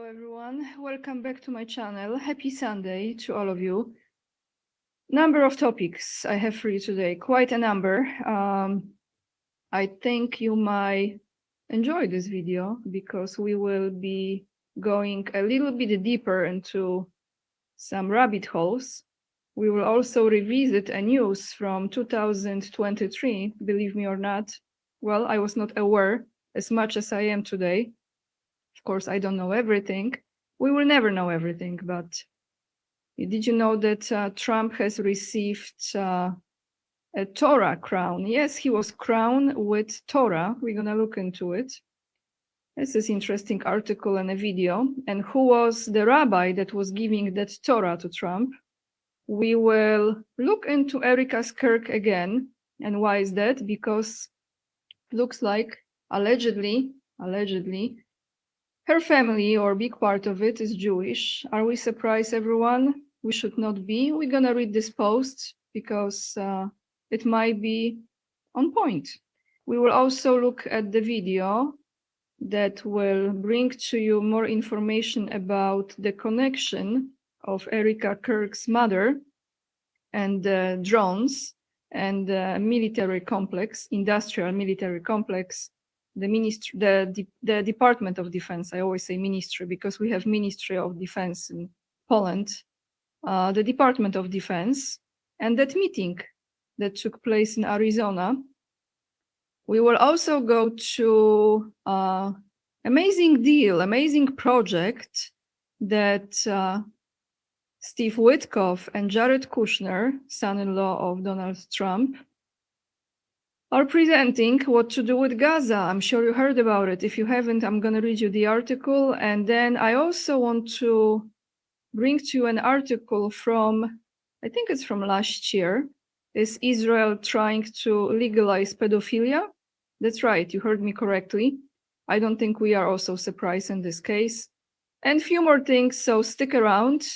everyone, welcome back to my channel. Happy Sunday to all of you. Number of topics I have for you today, quite a number. I think you might enjoy this video because we will be going a little bit deeper into some rabbit holes. We will also revisit a news from 2023, believe me or not. Well, I was not aware as much as I am today. Of course, I don't know everything. We will never know everything, but did you know that Trump has received a Torah crown? Yes, he was crowned with Torah. We're going to look into it. This is an interesting article and a video. And who was the rabbi that was giving that Torah to Trump? We will look into Erika Kirk again. And why is that? Because it looks like allegedly, her family, or a big part of it, is Jewish. Are we surprised, everyone? We should not be. We're going to read this post because it might be on point. We will also look at the video that will bring to you more information about the connection of Erika Kirk's mother and drones and military complex, industrial military complex. The Department of Defense. I always say ministry because we have Ministry of Defense in Poland. The Department of Defense and that meeting that took place in Arizona. We will also go to amazing project that Steve Witkoff and Jared Kushner, son-in-law of Donald Trump, are presenting what to do with Gaza. I'm sure you heard about it. If you haven't, I'm going to read you the article. And then I also want to bring to you an article from, I think it's from last year. Is Israel trying to legalize pedophilia? That's right, you heard me correctly. I don't think we are also surprised in this case. And a few more things, so stick around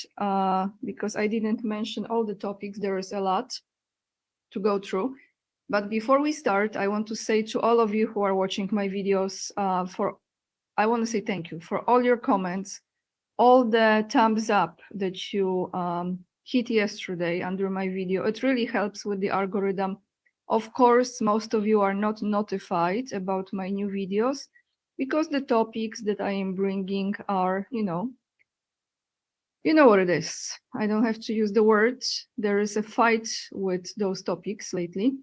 because I didn't mention all the topics. There is a lot to go through. But before we start, I want to say to all of you who are watching my videos, I want to say thank you for all your comments, all the thumbs up that you hit yesterday under my video. It really helps with the algorithm. Of course, most of you are not notified about my new videos because the topics that I am bringing are, you know what it is. I don't have to use the words. There is a fight with those topics lately.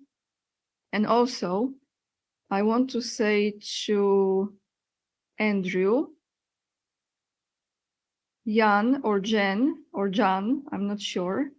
And also, I want to say to Andrew, Jan or Jen or Jan, I'm not sure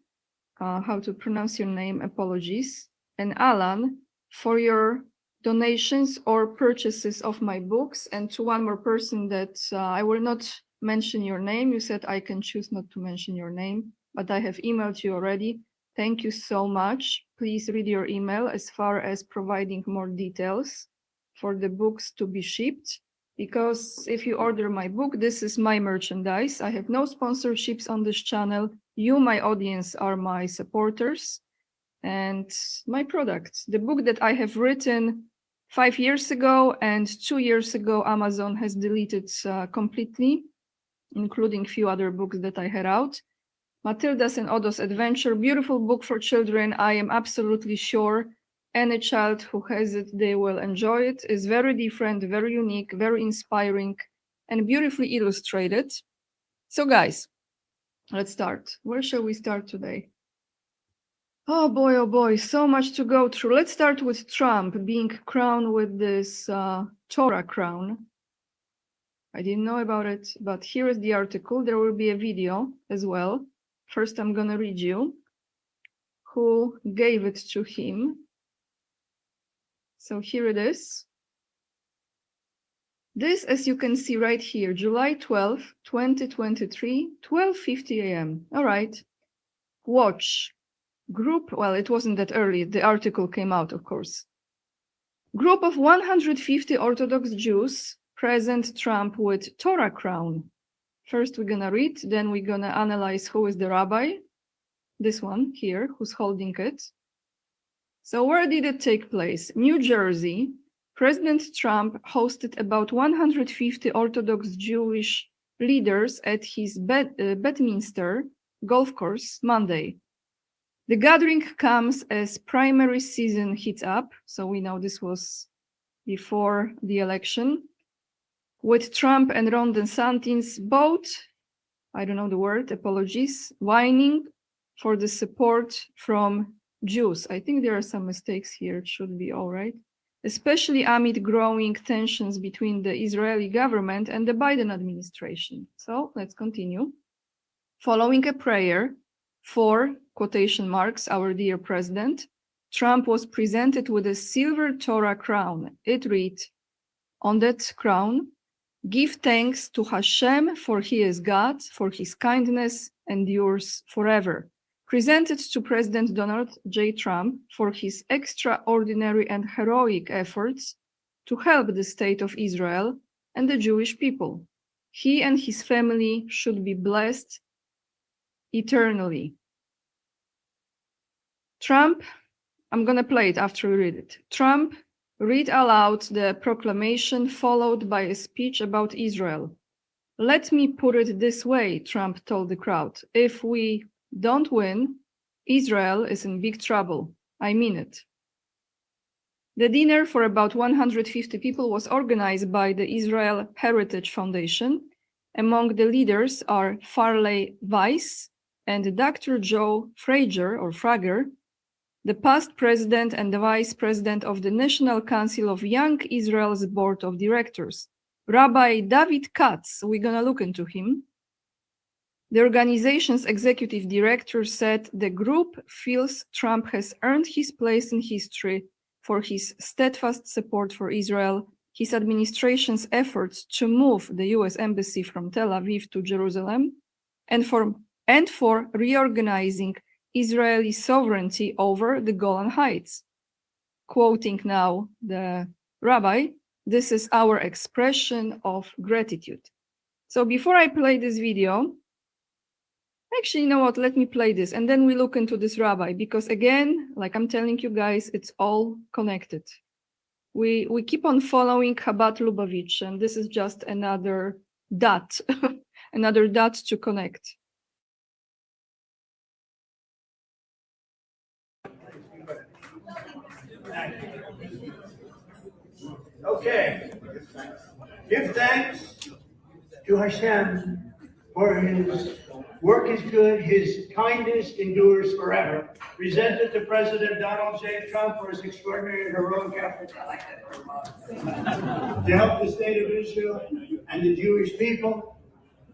how to pronounce your name, apologies, and Alan for your donations or purchases of my books, and to one more person that I will not mention your name. You said I can choose not to mention your name, but I have emailed you already. Thank you so much. Please read your email as far as providing more details for the books to be shipped. Because if you order my book, this is my merchandise. I have no sponsorships on this channel. You, my audience, are my supporters and my products. The book that I have written 5 years ago and 2 years ago, Amazon has deleted completely, including a few other books that I had out. Matilda's and Odo's Adventure, beautiful book for children. I am absolutely sure any child who has it, they will enjoy it. It's very different, very unique, very inspiring, and beautifully illustrated. So guys, let's start. Where shall we start today? Oh boy, so much to go through. Let's start with Trump being crowned with this Torah crown. I didn't know about it, but here is the article. There will be a video as well. First, I'm going to read you who gave it to him. So here it is. This, as you can see right here, July 12, 2023, 12:50 a.m. All right. Watch. Group, well, it wasn't that early. The article came out, of course. Group of 150 Orthodox Jews present Trump with Torah crown. First, we're going to read, then we're going to analyze who is the rabbi. This one here, who's holding it. So where did it take place? New Jersey. President Trump hosted about 150 Orthodox Jewish leaders at his Bedminster golf course Monday. The gathering comes as primary season heats up, so we know this was before the election, with Trump and Ron DeSantis both, I don't know the word, apologies, whining for the support from Jews. I think there are some mistakes here, it should be all right. Especially amid growing tensions between the Israeli government and the Biden administration. So let's continue. Following a prayer for, quotation marks, our dear president, Trump was presented with a silver Torah crown. It read, on that crown, give thanks to Hashem, for he is God, for his kindness endures forever. Presented to President Donald J. Trump for his extraordinary and heroic efforts to help the state of Israel and the Jewish people. He and his family should be blessed eternally. Trump, I'm going to play it after we read it. Trump read aloud the proclamation followed by a speech about Israel. Let me put it this way, Trump told the crowd. If we don't win, Israel is in big trouble. I mean it. The dinner for about 150 people was organized by the Israel Heritage Foundation. Among the leaders are Farley Weiss and Dr. Joe Frager, the past president and the vice president of the National Council of Young Israel's board of directors. Rabbi David Katz, we're going to look into him. The organization's executive director said the group feels Trump has earned his place in history for his steadfast support for Israel, his administration's efforts to move the US embassy from Tel Aviv to Jerusalem, and for reorganizing Israeli sovereignty over the Golan Heights. Quoting now the rabbi, this is our expression of gratitude. So before I play this video, actually, you know what, let me play this and then we look into this rabbi, because again, like I'm telling you guys, it's all connected. We keep on following Chabad Lubavitch, and this is just another dot, another dot to connect. Okay. Give thanks to Hashem, for his work is good, his kindness endures forever. Presented to President Donald J. Trump for his extraordinary and heroic efforts, I like that, to help the state of Israel and the Jewish people.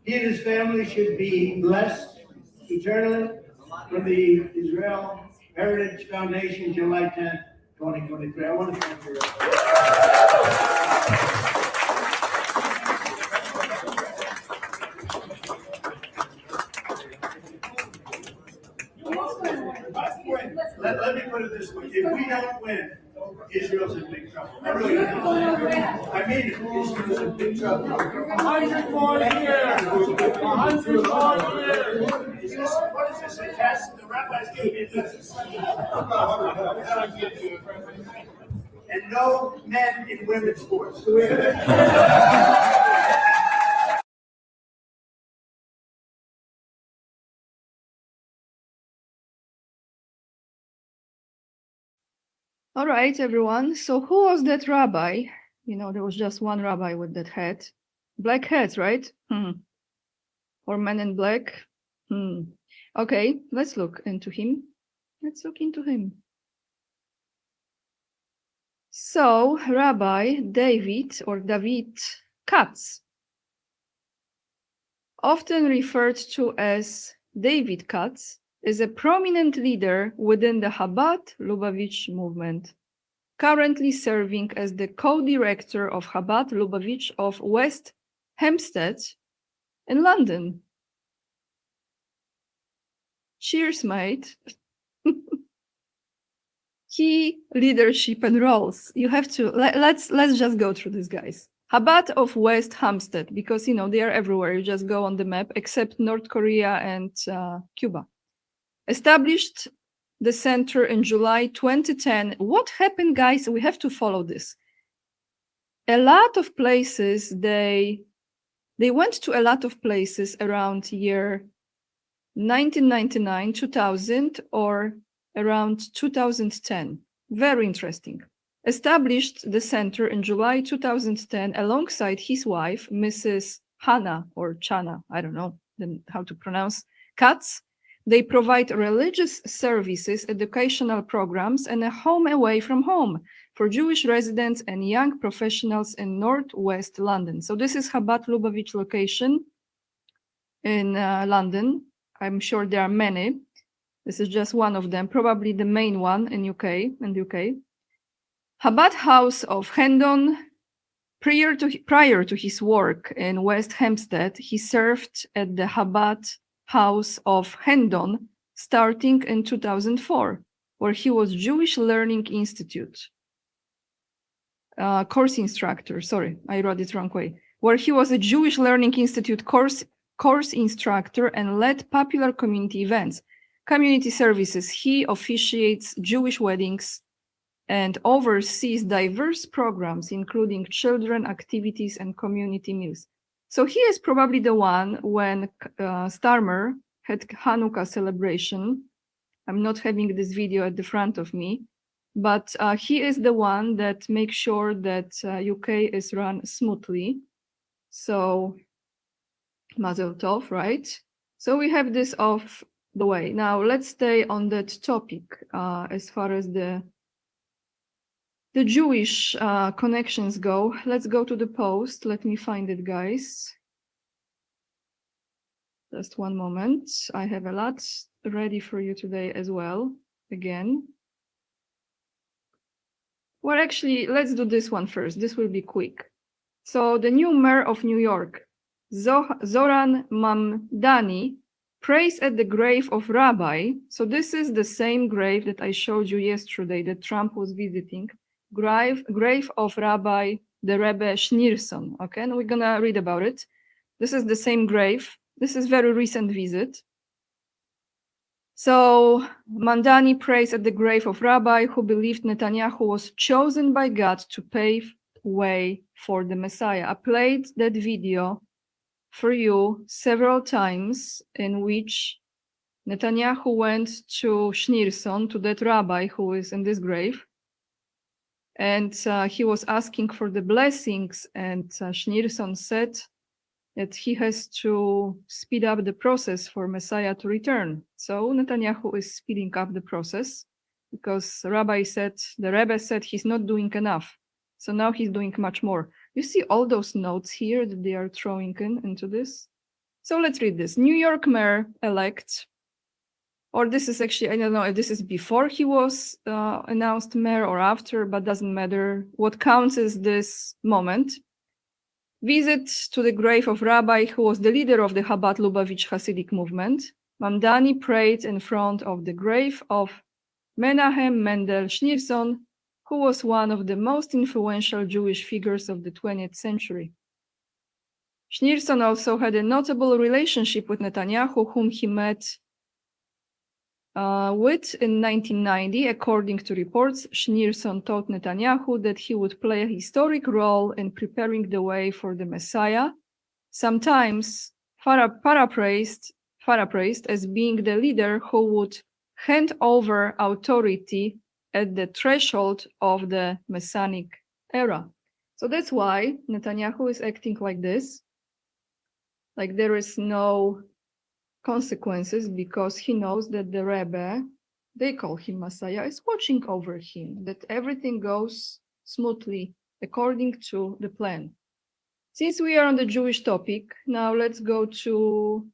He and his family should be blessed eternally. From the Israel Heritage Foundation, July 10th, 2023. I want to thank you. Let me put it this way. If we don't win, Israel's in big trouble. I really mean it. I mean it. Israel's in big trouble. 100 more years. 100 more years. What is this, a test? The rabbis gave me a test. And no men in women's sports. All right, everyone. So who was that rabbi? You know, there was just one rabbi with that hat. Black hats, right? Or men in black? Okay, let's look into him. Let's look into him. So, Rabbi David Katz, often referred to as David Katz, is a prominent leader within the Chabad Lubavitch movement, currently serving as the co-director of Chabad Lubavitch of West Hampstead in London. Cheers, mate. Key leadership and roles. You have to, let's just go through this, guys. Chabad of West Hampstead, because, you know, they are everywhere. You just go on the map, except North Korea and Cuba. Established the center in July 2010. What happened, guys? We have to follow this. A lot of places, they They went to a lot of places around year 1999, 2000, or around 2010. Very interesting. Established the center in July 2010 alongside his wife, Mrs. Hannah or Chana, I don't know how to pronounce, Katz. They provide religious services, educational programs, and a home away from home for Jewish residents and young professionals in Northwest London. So this is Chabad Lubavitch location in London. I'm sure there are many. This is just one of them, probably the main one in the UK. Chabad House of Hendon. Prior to his work in West Hampstead, he served at the Chabad House of Hendon starting in 2004, where he was Jewish Learning Institute course instructor. Sorry, I wrote it wrong way. Where he was a Jewish Learning Institute course instructor and led popular community events, community services. He officiates Jewish weddings and oversees diverse programs, including children activities and community meals. So he is probably the one when Starmer had Hanukkah celebration. I'm not having this video at the front of me, but he is the one that makes sure that UK is run smoothly. So Mazel Tov, right? So we have this off the way. Now let's stay on that topic as far as the Jewish connections go. Let's go to the post. Let me find it, guys. Just one moment. I have a lot ready for you today as well. Again. Well, actually, let's do this one first. This will be quick. So the new mayor of New York, Zoran Mamdani, prays at the grave of Rabbi. So this is the same grave that I showed you yesterday that Trump was visiting. Grave of Rabbi, the Rebbe Schneerson. Okay, and we're gonna read about it. This is the same grave. This is very recent visit. So Mamdani prays at the grave of Rabbi who believed Netanyahu was chosen by God to pave way for the Messiah. I played that video for you several times in which Netanyahu went to Schneerson, to that rabbi who is in this grave, and he was asking for the blessings, and Schneerson said that he has to speed up the process for Messiah to return. So Netanyahu is speeding up the process because the Rebbe said he's not doing enough. So now he's doing much more. You see all those notes here that they are throwing into this? So let's read this. New York mayor-elect, or this is actually, I don't know if this is before he was announced mayor or after, but doesn't matter. What counts is this moment. Visit to the grave of Rabbi who was the leader of the Chabad Lubavitch Hasidic movement. Mamdani prayed in front of the grave of Menahem Mendel Schneerson, who was one of the most influential Jewish figures of the 20th century. Schneerson also had a notable relationship with Netanyahu, whom he met with in 1990. According to reports, Schneerson told Netanyahu that he would play a historic role in preparing the way for the Messiah, sometimes paraphrased as being the leader who would hand over authority at the threshold of the Messianic era. So that's why Netanyahu is acting like this, like there is no consequences, because he knows that the Rebbe, they call him Messiah, is watching over him, that everything goes smoothly according to the plan. Since we are on the Jewish topic, now let's go to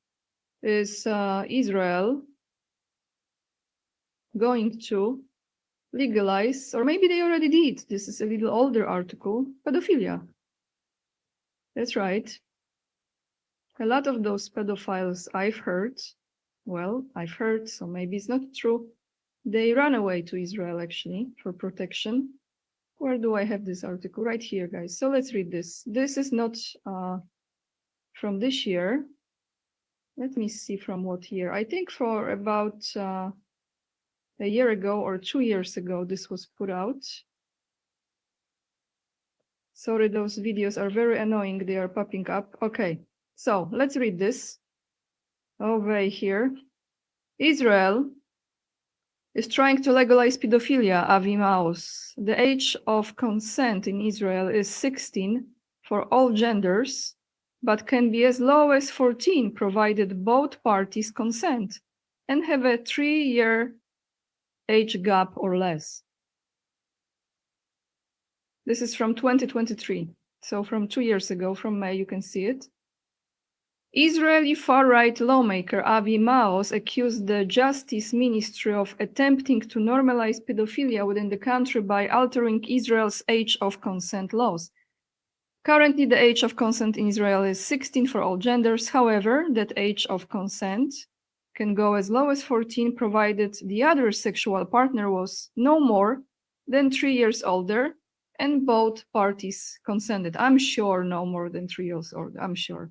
Israel going to legalize, or maybe they already did, this is a little older article, pedophilia. That's right. A lot of those pedophiles I've heard, so maybe it's not true, they run away to Israel actually for protection. Where do I have this article? Right here, guys. So let's read this. This is not from this year. Let me see from what year. I think for about a year ago or 2 years ago, this was put out. Sorry, those videos are very annoying. They are popping up. Okay. So let's read this over here. Israel is trying to legalize pedophilia, Avi Maoz. The age of consent in Israel is 16 for all genders, but can be as low as 14 provided both parties consent and have a 3-year age gap or less. This is from 2023. So from 2 years ago, from May, you can see it. Israeli far-right lawmaker Avi Maoz accused the Justice Ministry of attempting to normalize pedophilia within the country by altering Israel's age of consent laws. Currently, the age of consent in Israel is 16 for all genders. However, that age of consent can go as low as 14, provided the other sexual partner was no more than 3 years older and both parties consented. I'm sure no more than 3 years old, I'm sure.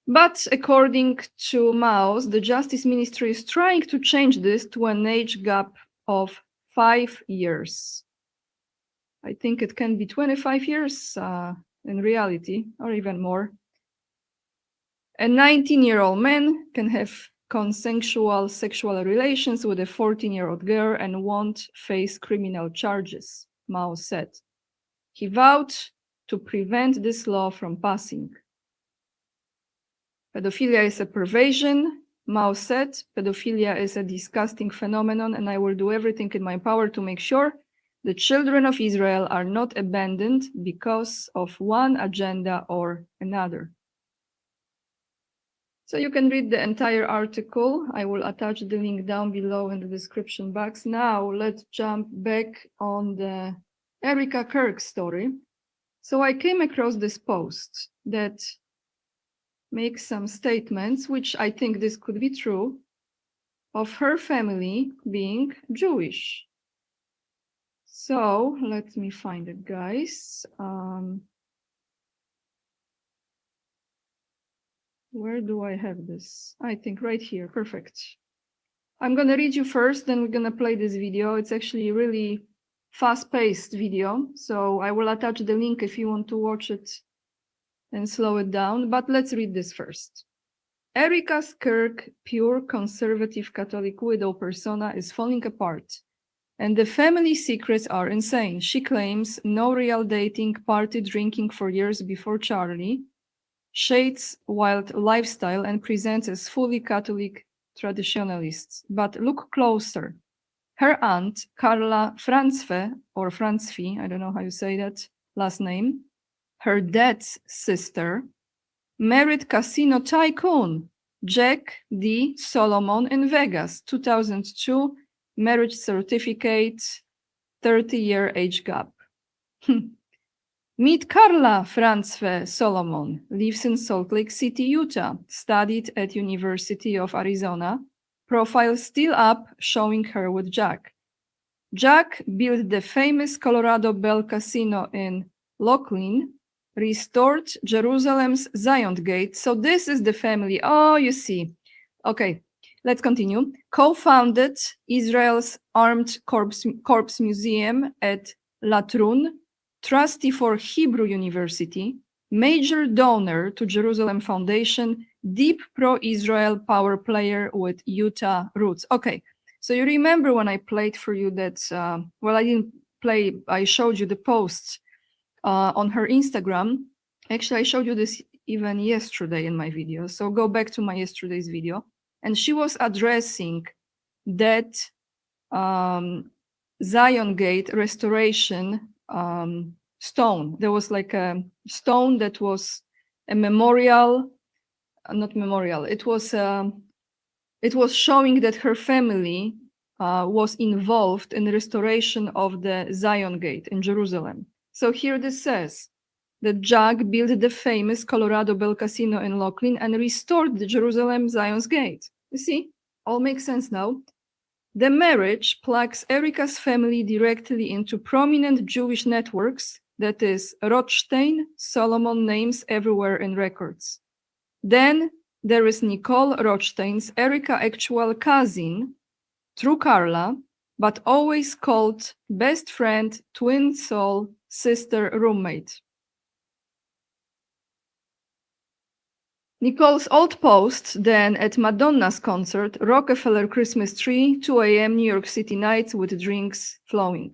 But according to Maoz, the Justice Ministry is trying to change this to an age gap of 5 years. I think it can be 25 years in reality, or even more. A 19-year-old man can have consensual sexual relations with a 14-year-old girl and won't face criminal charges, Maoz said. He vowed to prevent this law from passing. Pedophilia is a perversion, Mao said. Pedophilia is a disgusting phenomenon, and I will do everything in my power to make sure the children of Israel are not abandoned because of one agenda or another. So you can read the entire article. I will attach the link down below in the description box. Now let's jump back on the Erika Kirk story. So I came across this post that make some statements, which I think this could be true, of her family being Jewish. So let me find it, guys. Where do I have this? I think right here. Perfect. I'm going to read you first, then we're going to play this video. It's actually a really fast-paced video, so I will attach the link if you want to watch it and slow it down, but let's read this first. Erika Kirk, pure conservative Catholic widow persona, is falling apart, and the family secrets are insane. She claims no real dating, party drinking for years before Charlie, shades wild lifestyle, and presents as fully Catholic traditionalists. But look closer. Her aunt, Carla Franzfe, or Franzfi, I don't know how you say that last name, her dad's sister, married casino tycoon Jack D. Solomon in Vegas, 2002, marriage certificate, 30-year age gap. Meet Carla Franzfe Solomon, lives in Salt Lake City, Utah, studied at University of Arizona, profile still up, showing her with Jack. Jack built the famous Colorado Bell Casino in Laughlin, restored Jerusalem's Zion Gate. So this is the family. Oh, you see. Okay, let's continue. Co-founded Israel's Armed Corps Museum at Latrun, trustee for Hebrew University, major donor to Jerusalem Foundation, deep pro-Israel power player with Utah roots. Okay, so you remember when I played for you that, well, I didn't play, I showed you the posts on her Instagram. Actually, I showed you this even yesterday in my video. So go back to my yesterday's video. And she was addressing that Zion Gate restoration stone. There was like a stone that was a memorial, not memorial. It was showing that her family was involved in the restoration of the Zion Gate in Jerusalem. So here this says that Jack built the famous Colorado Bell Casino in Laughlin and restored the Jerusalem Zion's Gate. You see, all makes sense now. The marriage plugs Erika's family directly into prominent Jewish networks, that is, Rothstein, Solomon names everywhere in records. Then there is Nicole Rothstein's Erika actual cousin, through Carla, but always called best friend, twin soul, sister, roommate. Nicole's old post, then at Madonna's concert, Rockefeller Christmas tree, 2 a.m. New York City nights with drinks flowing.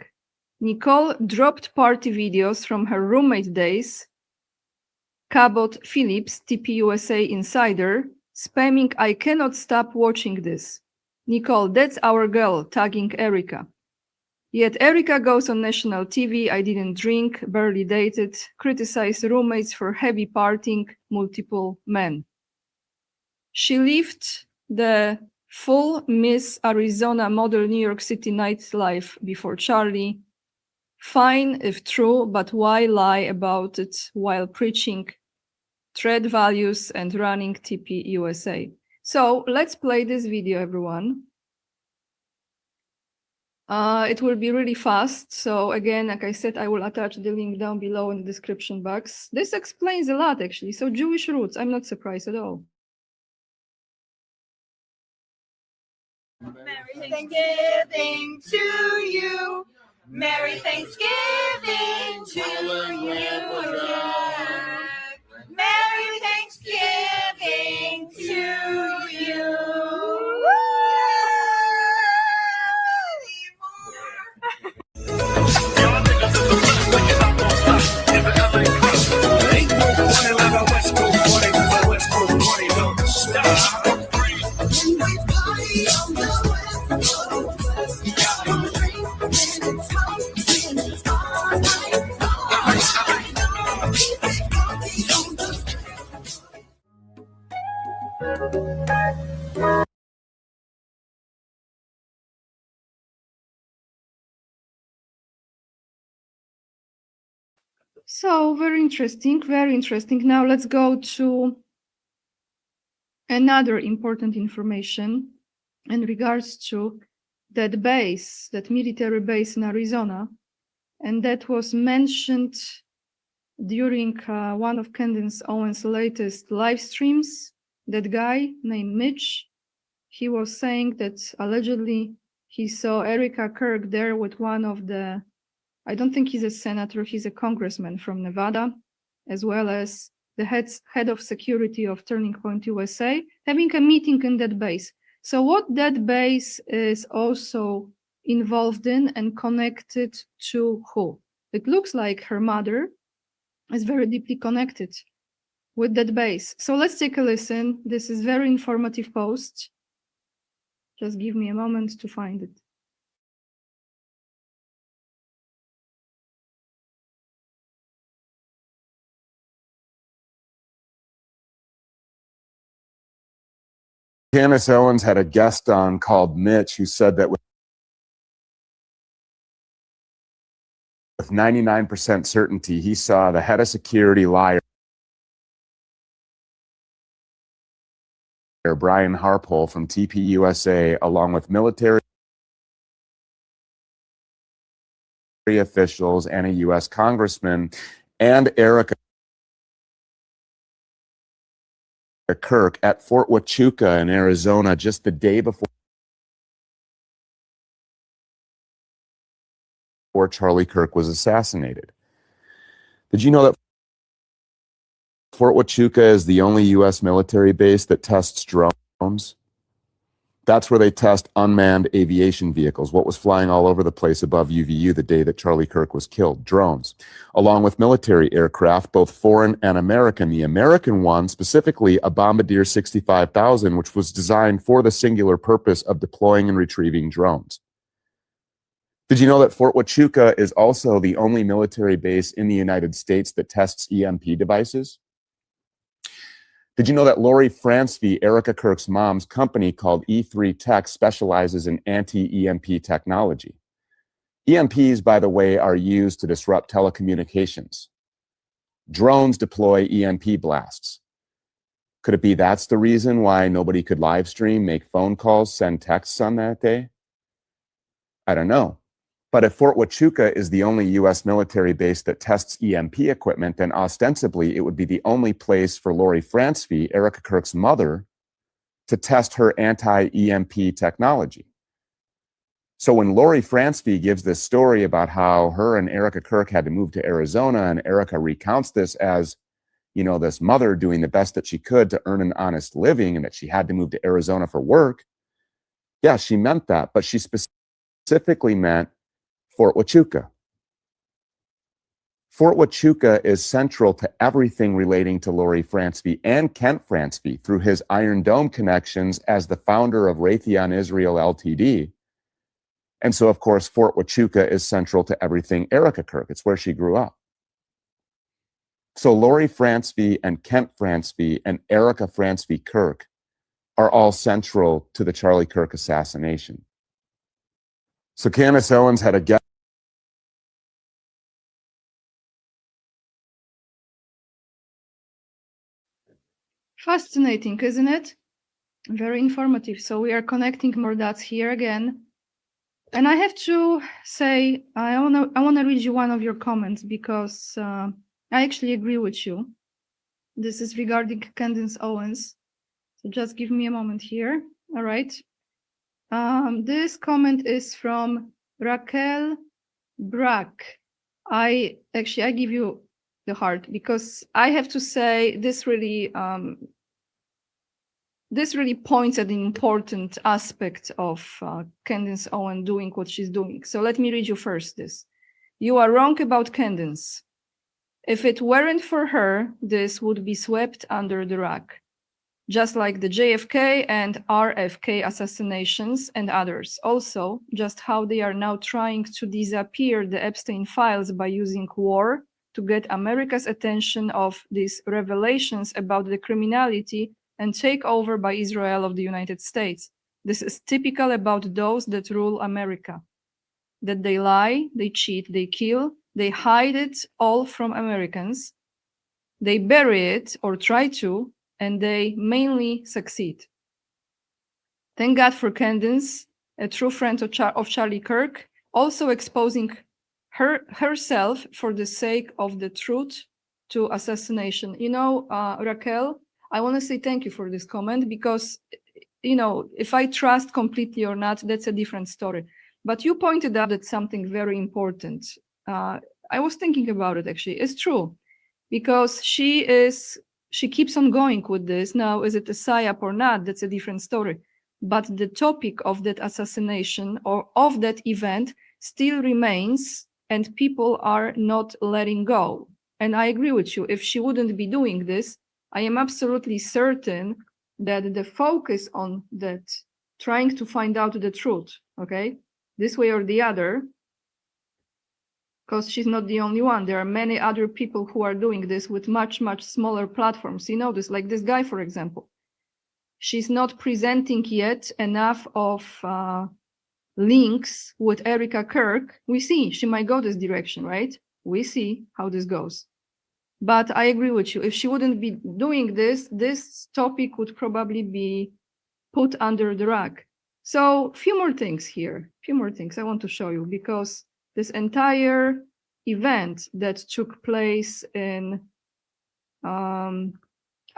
Nicole dropped party videos from her roommate days, Cabot Phillips, TPUSA insider, spamming "I cannot stop watching this. Nicole, that's our girl," tagging Erika. Yet Erika goes on national TV, "I didn't drink, barely dated," criticize roommates for heavy partying, multiple men. She lived the full Miss Arizona model New York City nightlife before Charlie. Fine if true, but why lie about it while preaching trade values and running TPUSA? So let's play this video, everyone. It will be really fast. So again, like I said, I will attach the link down below in the description box. This explains a lot, actually. So Jewish roots, I'm not surprised at all. Merry Thanksgiving to you. Merry Thanksgiving to you. Merry Thanksgiving to you. So very interesting, very interesting. Now let's go to another important information in regards to that base, that military base in Arizona. And that was mentioned during one of Candace Owens' latest live streams. That guy named Mitch, he was saying that allegedly he saw Erika Kirk there with one of the, I don't think he's a senator, he's a congressman from Nevada, as well as the head of security of Turning Point USA, having a meeting in that base. So what that base is also involved in and connected to who? It looks like her mother is very deeply connected with that base. So let's take a listen. This is very informative post. Just give me a moment to find it. Candace Owens had a guest on called Mitch who said that with 99% certainty, he saw the head of security liar, Brian Harpole from TPUSA, along with military officials and a U.S. congressman, and Erika Kirk at Fort Huachuca in Arizona just the day before Charlie Kirk was assassinated. Did you know that Fort Huachuca is the only U.S. military base that tests drones? That's where they test unmanned aviation vehicles, what was flying all over the place above UVU the day that Charlie Kirk was killed, drones, along with military aircraft, both foreign and American. The American one, specifically a Bombardier 65,000, which was designed for the singular purpose of deploying and retrieving drones. Did you know that Fort Huachuca is also the only military base in the United States that tests EMP devices? Did you know that Lori Francevy, Erika Kirk's mom's company called E3 Tech, specializes in anti-EMP technology? EMPs, by the way, are used to disrupt telecommunications. Drones deploy EMP blasts. Could it be that's the reason why nobody could live stream, make phone calls, send texts on that day? I don't know. But if Fort Huachuca is the only U.S. military base that tests EMP equipment, then ostensibly it would be the only place for Lori Francevy, Erika Kirk's mother, to test her anti-EMP technology. So when Lori Francevy gives this story about how her and Erika Kirk had to move to Arizona, and Erika recounts this as this mother doing the best that she could to earn an honest living and that she had to move to Arizona for work. Yeah, she meant that, but she specifically meant Fort Huachuca. Fort Huachuca is central to everything relating to Laurie Franceby and Kent Franceby through his Iron Dome connections as the founder of Raytheon Israel Ltd. And so, of course, Fort Huachuca is central to everything Erika Kirk. It's where she grew up. So Laurie Franceby and Kent Franceby and Erika Franceby Kirk are all central to the Charlie Kirk assassination. So Candace Owens had a guest. Fascinating, isn't it? Very informative. So we are connecting more dots here again. And I have to say, I wanna read you one of your comments because I actually agree with you. This is regarding Candace Owens. So just give me a moment here. All right. This comment is from Raquel Brack. I give you the heart because I have to say this really points at an important aspect of Candace Owen doing what she's doing. So let me read you first this. You are wrong about Candace. If it weren't for her, this would be swept under the rug, just like the JFK and RFK assassinations and others. Also, just how they are now trying to disappear the Epstein files by using war to get America's attention of these revelations about the criminality and takeover by Israel of the United States. This is typical about those that rule America. That they lie, they cheat, they kill, they hide it all from Americans. They bury it or try to, and they mainly succeed. Thank God for Candace, a true friend of Charlie Kirk, also exposing herself for the sake of the truth to assassination. Raquel, I want to say thank you for this comment because, if I trust completely or not, that's a different story. But you pointed out that something very important. I was thinking about it, actually. It's true, because she keeps on going with this. Now, is it a psyop or not? That's a different story. But the topic of that assassination or of that event still remains, and people are not letting go. And I agree with you. If she wouldn't be doing this, I am absolutely certain that the focus on that, trying to find out the truth, okay, this way or the other, because she's not the only one. There are many other people who are doing this with much, much smaller platforms. This, like this guy, for example. She's not presenting yet enough of links with Erika Kirk. We see she might go this direction, right? We see how this goes. But I agree with you. If she wouldn't be doing this, this topic would probably be put under the rug. So a few more things here. A few more things I want to show you, because this entire event that took place in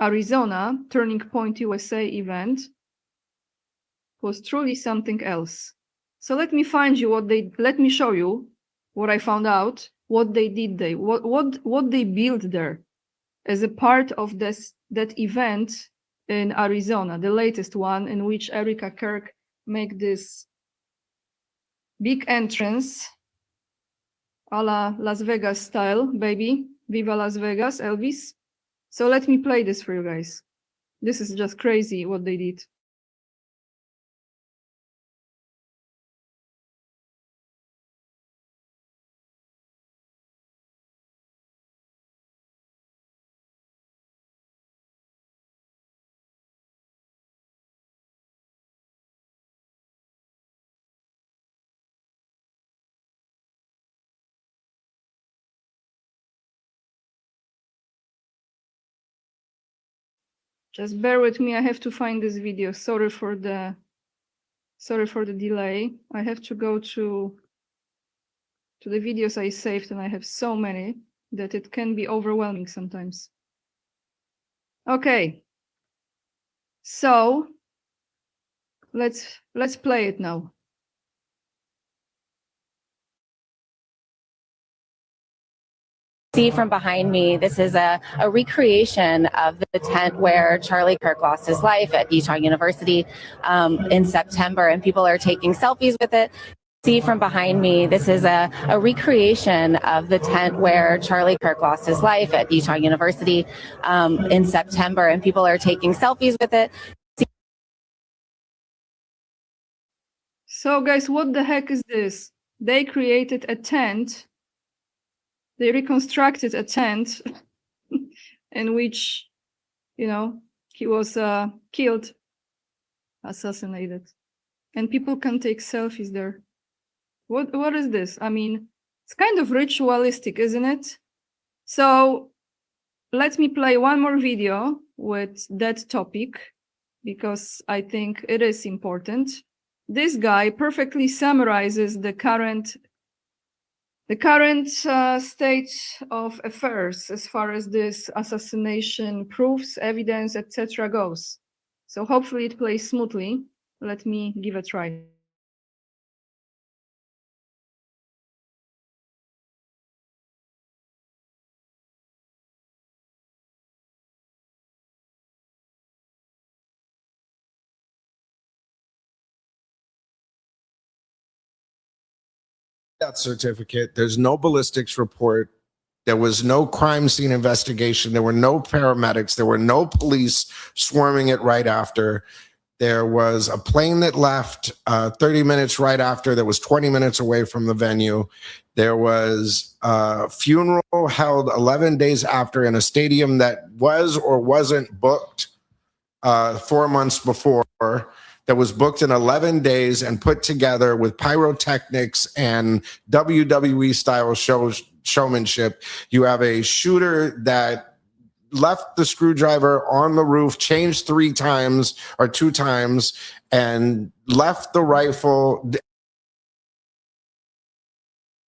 Arizona, Turning Point USA event, was truly something else. So let me show you what I found out, what they did there, what they built there as a part of that event in Arizona, the latest one, in which Erika Kirk made this big entrance a la Las Vegas style, baby. Viva Las Vegas, Elvis. So let me play this for you guys. This is just crazy what they did. Just bear with me. I have to find this video. Sorry for the delay. I have to go to the videos I saved, and I have so many that it can be overwhelming sometimes. Okay. So let's play it now. See from behind me, this is a recreation of the tent where Charlie Kirk lost his life at Utah University in September, and people are taking selfies with it. See from behind me, this is a recreation of the tent where Charlie Kirk lost his life at Utah University in September, and people are taking selfies with it. So guys, what the heck is this? They created a tent. They reconstructed a tent in which, you know, he was killed, assassinated. And people can take selfies there. What is this? I mean, it's kind of ritualistic, isn't it? So let me play one more video with that topic, because I think it is important. This guy perfectly summarizes the current state of affairs as far as this assassination proofs, evidence, etc. goes. So hopefully it plays smoothly. Let me give a try. Death certificate. There's no ballistics report. There was no crime scene investigation. There were no paramedics. There were no police swarming it right after. There was a plane that left 30 minutes right after that was 20 minutes away from the venue. There was a funeral held 11 days after in a stadium that was or wasn't booked 4 months before. That was booked in 11 days and put together with pyrotechnics and WWE style showmanship. You have a shooter that left the screwdriver on the roof, changed 3 times or 2 times, and left the rifle,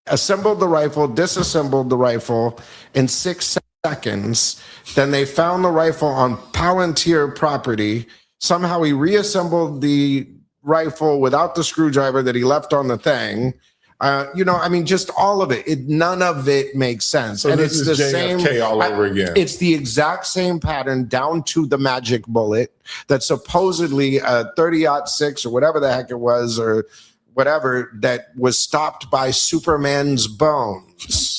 assembled the rifle, disassembled the rifle in 6 seconds. Then they found the rifle on Palantir property. Somehow he reassembled the rifle without the screwdriver that he left on the thing. You know, I mean, just all of it. None of it makes sense. So and this it's is the JFK same all over again. It's the exact same pattern down to the magic bullet that supposedly 30-06 or whatever the heck it was, or whatever, that was stopped by Superman's bones.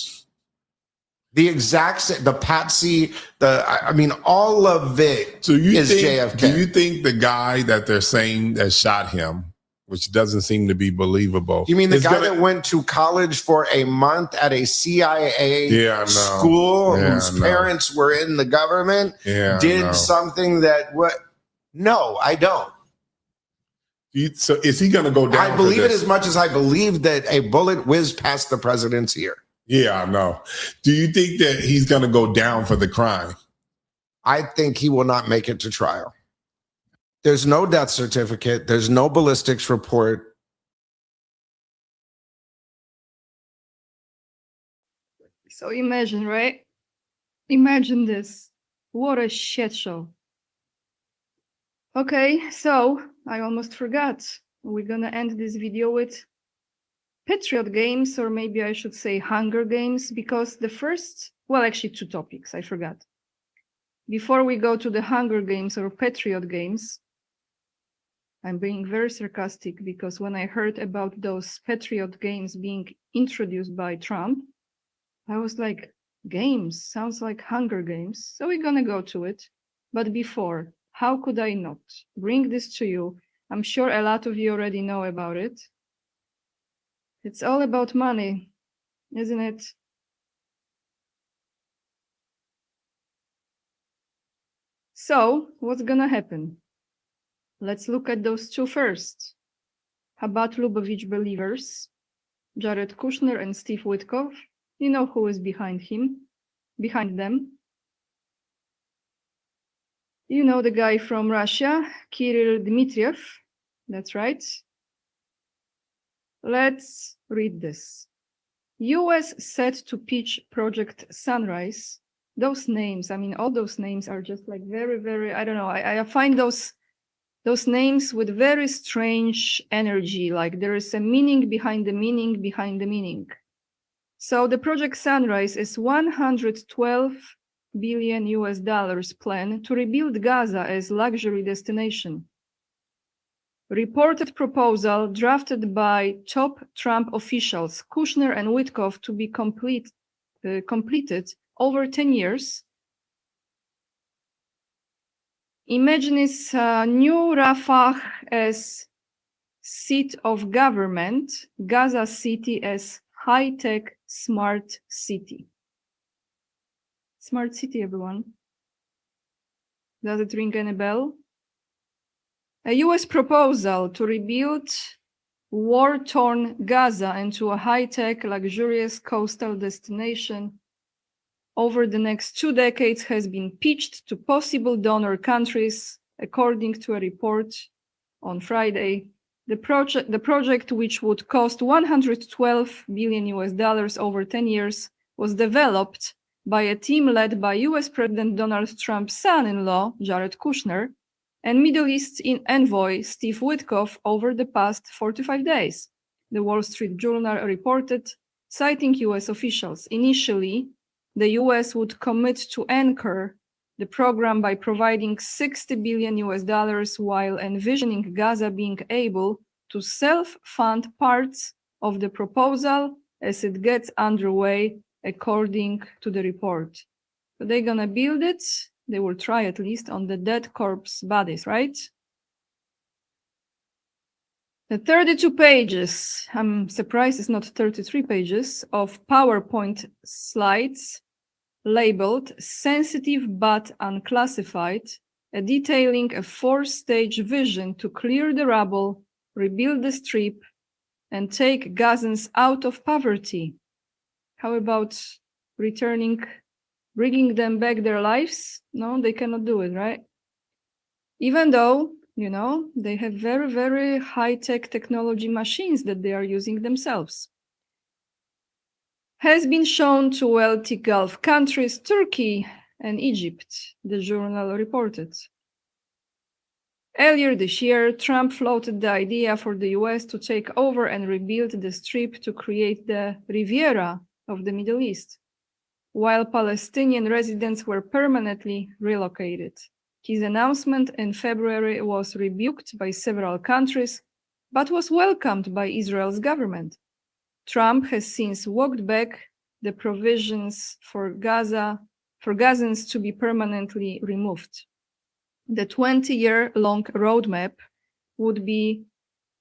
The exact same, the Patsy, I mean, all of it is JFK. Do you think the guy that they're saying that shot him, which doesn't seem to be believable? You mean the guy that went to college for a month at a CIA school whose parents were in the government did something that what? No, I don't. So is he going to go down? I believe it as much as I believe that a bullet whizzed past the president's ear. Yeah, I know. Do you think that he's going to go down for the crime? I think he will not make it to trial. There's no death certificate. There's no ballistics report. So imagine, right? Imagine this. What a shit show. Okay, so I almost forgot. We're gonna end this video with Patriot games, or maybe I should say Hunger Games, because the first, well, actually 2 topics, I forgot. Before we go to the Hunger Games or Patriot games, I'm being very sarcastic, because when I heard about those Patriot games being introduced by Trump, I was like, games, sounds like Hunger Games. So we're gonna go to it. But before, how could I not bring this to you? I'm sure a lot of you already know about it. It's all about money, isn't it? So, what's gonna happen? Let's look at those 2 first. Chabad Lubavitch believers, Jared Kushner and Steve Witkoff. You know who is behind them. You know the guy from Russia, Kirill Dmitriev. That's right. Let's read this. US set to pitch Project Sunrise. Those names, I mean, all those names are just like very, very, I don't know. I find those names with very strange energy, like there is a meaning behind the meaning behind the meaning. So the Project Sunrise is $112 billion US plan to rebuild Gaza as luxury destination. Reported proposal drafted by top Trump officials, Kushner and Witkoff, to be completed over 10 years. Imagines new Rafah as seat of government, Gaza City as high-tech smart city. Smart city, everyone. Does it ring any bell? A US proposal to rebuild war-torn Gaza into a high-tech, luxurious coastal destination over the next 2 decades has been pitched to possible donor countries, according to a report on Friday. The project, which would cost $112 billion US over 10 years, was developed by a team led by US President Donald Trump's son-in-law, Jared Kushner, and Middle East envoy Steve Witkoff over the past 45 days, the Wall Street Journal reported, citing US officials. Initially, the US would commit to anchor the program by providing $60 billion US while envisioning Gaza being able to self-fund parts of the proposal as it gets underway, according to the report. So they're gonna build it. They will try at least on the dead corpse bodies, right? The 32 pages, I'm surprised it's not 33 pages, of PowerPoint slides labeled Sensitive but Unclassified, detailing a 4-stage vision to clear the rubble, rebuild the strip, and take Gazans out of poverty. How about bringing them back their lives? No, they cannot do it, right? Even though, you know, they have very, very high-tech technology machines that they are using themselves. Has been shown to wealthy Gulf countries, Turkey and Egypt, the journal reported. Earlier this year, Trump floated the idea for the US to take over and rebuild the strip to create the Riviera of the Middle East, while Palestinian residents were permanently relocated. His announcement in February was rebuked by several countries, but was welcomed by Israel's government. Trump has since walked back the provisions for Gazans to be permanently removed. The 20-year-long roadmap would be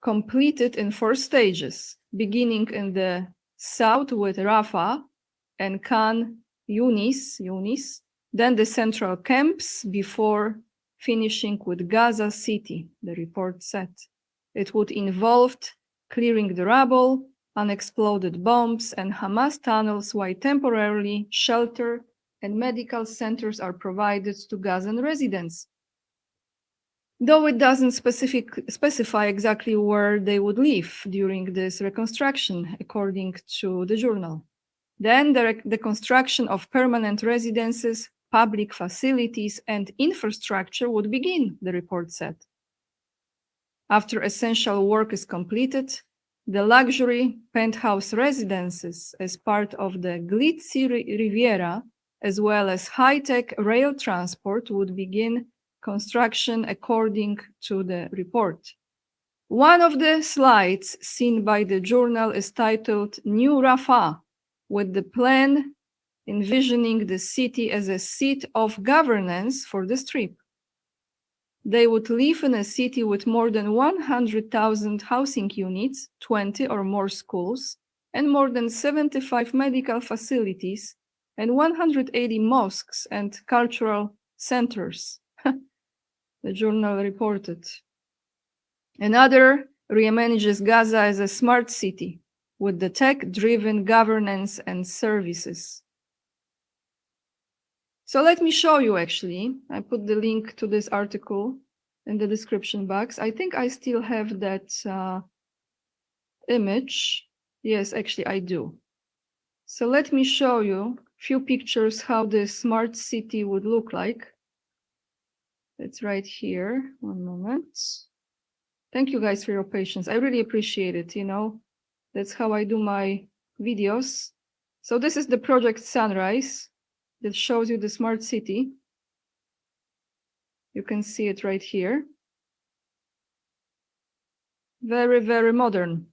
completed in 4 stages, beginning in the south with Rafah and Khan Yunis, then the central camps before finishing with Gaza City, the report said. It would involve clearing the rubble, unexploded bombs, and Hamas tunnels, while temporarily shelter and medical centers are provided to Gazan residents. Though it doesn't specify exactly where they would live during this reconstruction, according to the journal. Then the construction of permanent residences, public facilities, and infrastructure would begin, the report said. After essential work is completed, the luxury penthouse residences as part of the glitzy Riviera, as well as high-tech rail transport, would begin construction, according to the report. One of the slides seen by the journal is titled New Rafah, with the plan envisioning the city as a seat of governance for the strip. They would live in a city with more than 100,000 housing units, 20 or more schools, and more than 75 medical facilities, and 180 mosques and cultural centers, the journal reported. Another reimagines Gaza as a smart city with the tech-driven governance and services. So let me show you, actually. I put the link to this article in the description box. I think I still have that image. Yes, actually I do. So let me show you a few pictures how the smart city would look like. It's right here. One moment. Thank you guys for your patience. I really appreciate it, you know. That's how I do my videos. So this is the project Sunrise that shows you the smart city. You can see it right here. Very, very modern.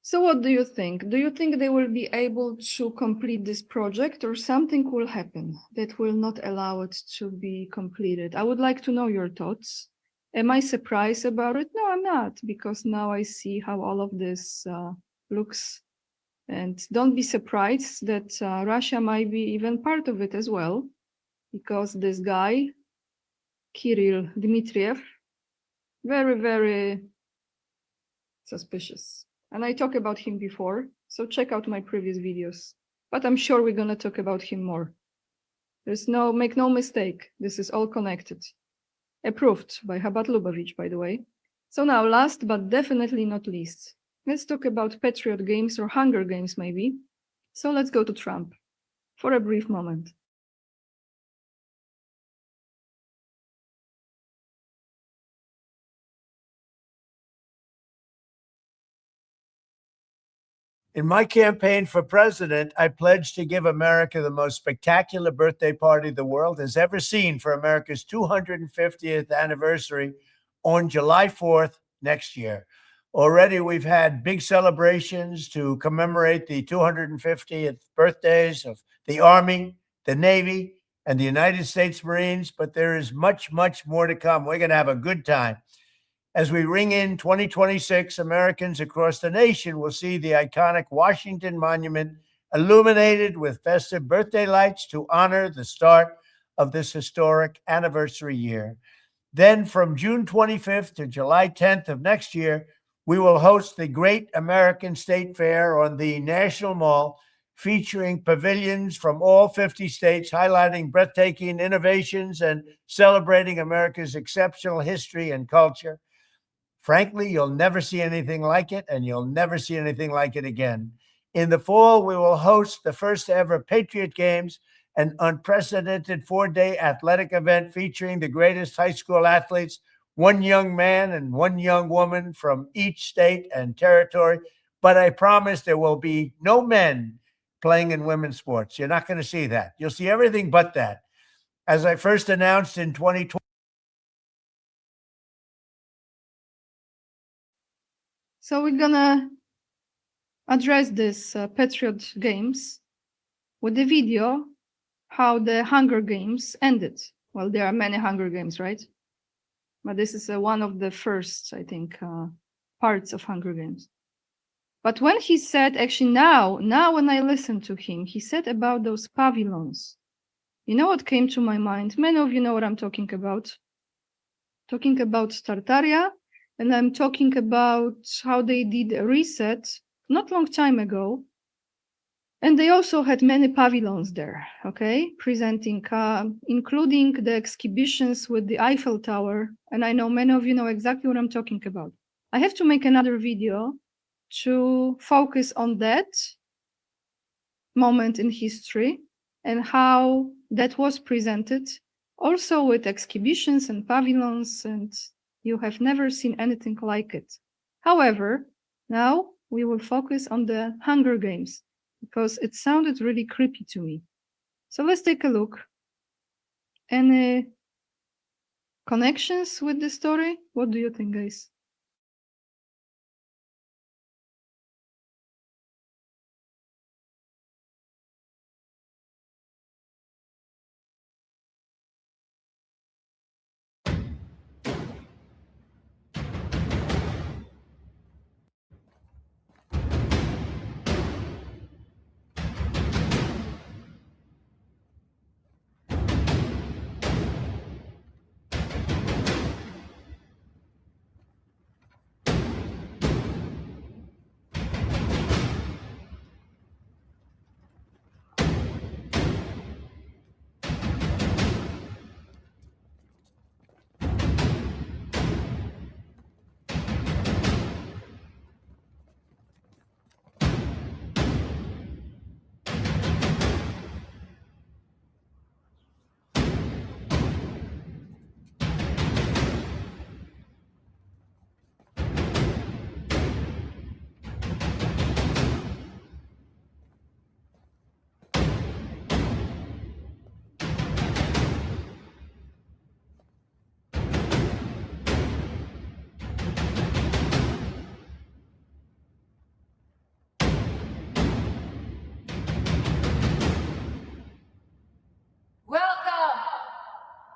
So what do you think? Do you think they will be able to complete this project, or something will happen that will not allow it to be completed? I would like to know your thoughts. Am I surprised about it? No, I'm not, because now I see how all of this looks. And don't be surprised that Russia might be even part of it as well, because this guy, Kirill Dmitriev, very, very suspicious. And I talked about him before, so check out my previous videos. But I'm sure we're gonna talk about him more. Make no mistake, this is all connected. Approved by Chabad Lubavitch, by the way. So now, last but definitely not least, let's talk about Patriot Games, or Hunger Games maybe. So let's go to Trump for a brief moment. In my campaign for president, I pledged to give America the most spectacular birthday party the world has ever seen for America's 250th anniversary on July 4th next year. Already, we've had big celebrations to commemorate the 250th birthdays of the Army, the Navy, and the United States Marines, but there is much, much more to come. We're going to have a good time. As we ring in 2026, Americans across the nation will see the iconic Washington Monument illuminated with festive birthday lights to honor the start of this historic anniversary year. Then from June 25th to July 10th of next year, we will host the Great American State Fair on the National Mall, featuring pavilions from all 50 states, highlighting breathtaking innovations and celebrating America's exceptional history and culture. Frankly, you'll never see anything like it, and you'll never see anything like it again. In the fall, we will host the first ever Patriot Games, an unprecedented 4-day athletic event featuring the greatest high school athletes, one young man and one young woman from each state and territory. But I promise there will be no men playing in women's sports. You're not going to see that. You'll see everything but that. As I first announced in 2020, So we're gonna address this Patriot Games with the video how the Hunger Games ended. Well, there are many Hunger Games, right? But this is one of the first, I think, parts of Hunger Games. But when he said, actually now when I listened to him, he said about those pavilions. You know what came to my mind? Many of you know what I'm talking about. Talking about Tartaria, and I'm talking about how they did a reset not long time ago. And they also had many pavilions there, okay? Presenting, including the exhibitions with the Eiffel Tower. And I know many of you know exactly what I'm talking about. I have to make another video to focus on that moment in history and how that was presented, also with exhibitions and pavilions, and you have never seen anything like it. However, now we will focus on the Hunger Games because it sounded really creepy to me. So let's take a look. Any connections with the story? What do you think, guys?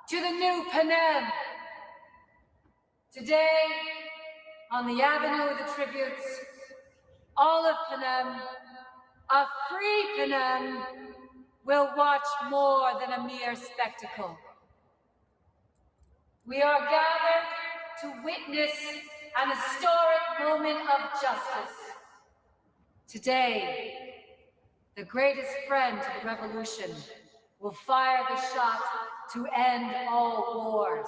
to the new Panem. Today, on the Avenue of the Tributes, all of Panem, a free Panem, will watch more than a mere spectacle. We are gathered to witness an historic moment of justice. Today, the greatest friend to the revolution will fire the shot to end all wars.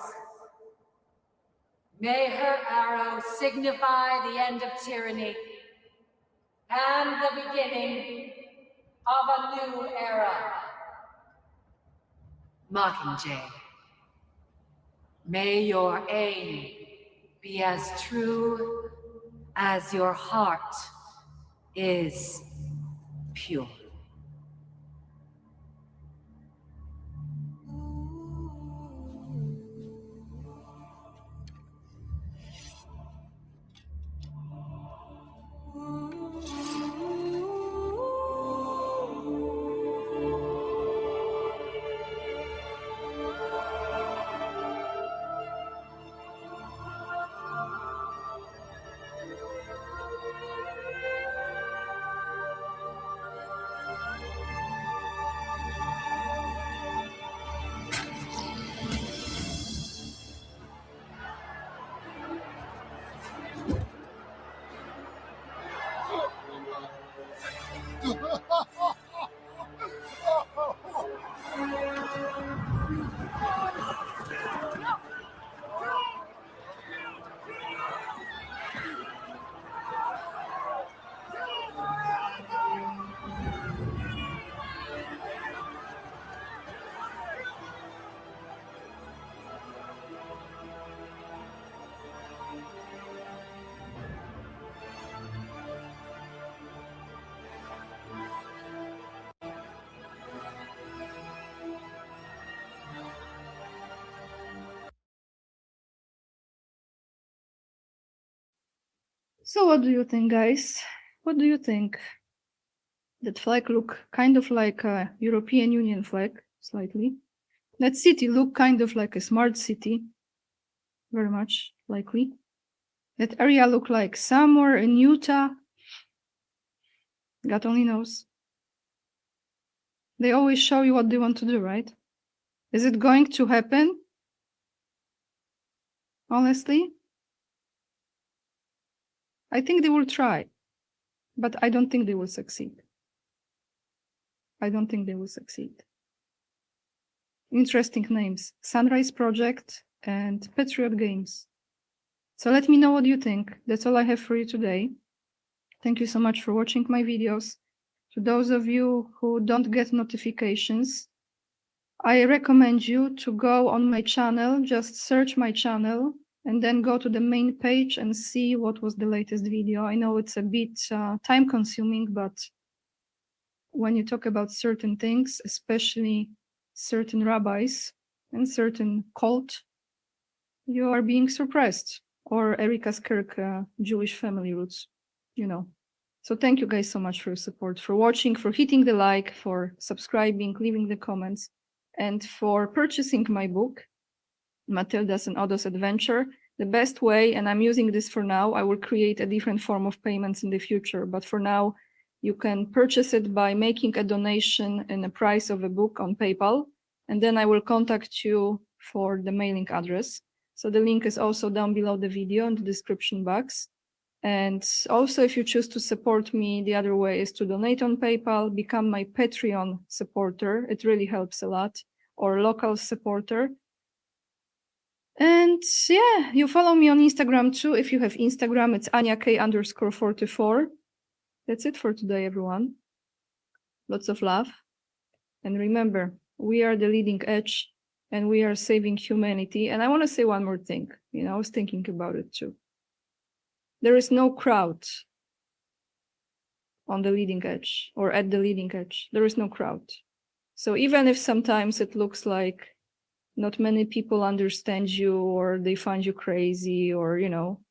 May her arrow signify the end of tyranny and the beginning of a new era. Mockingjay, may your aim be as true as your heart is pure. So what do you think, guys? What do you think? That flag look kind of like a European Union flag, slightly. That city look kind of like a smart city, very much likely. That area look like somewhere in Utah. God only knows. They always show you what they want to do, right? Is it going to happen? Honestly, I think they will try, but I don't think they will succeed. I don't think they will succeed. Interesting names: Sunrise Project and Patriot Games. So let me know what you think. That's all I have for you today. Thank you so much for watching my videos. To those of you who don't get notifications, I recommend you to go on my channel, just search my channel, and then go to the main page and see what was the latest video. I know it's a bit time-consuming, but when you talk about certain things, especially certain rabbis and certain cult, you are being suppressed, or Erika Kirk Jewish family roots, you know. So thank you guys so much for your support, for watching, for hitting the like, for subscribing, leaving the comments, and for purchasing my book, Matilda's and Odo's Adventure. The best way, and I'm using this for now, I will create a different form of payments in the future, but for now, you can purchase it by making a donation in the price of a book on PayPal, and then I will contact you for the mailing address. So the link is also down below the video in the description box. And also, if you choose to support me, the other way is to donate on PayPal, become my Patreon supporter. It really helps a lot, or local supporter. And yeah, you follow me on Instagram too. If you have Instagram, it's AniaK_44. That's it for today, everyone. Lots of love. And remember, we are the leading edge and we are saving humanity. And I want to say one more thing. You know, I was thinking about it too. There is no crowd on the leading edge or at the leading edge. There is no crowd. So even if sometimes it looks like not many people understand you, or they find you crazy, or, you know,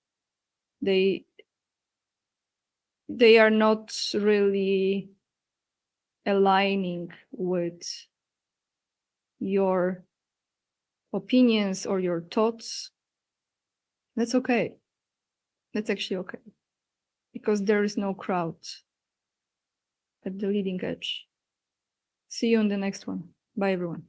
they are not really aligning with your opinions or your thoughts, that's okay. That's actually okay. Because there is no crowd at the leading edge. See you on the next one. Bye, everyone.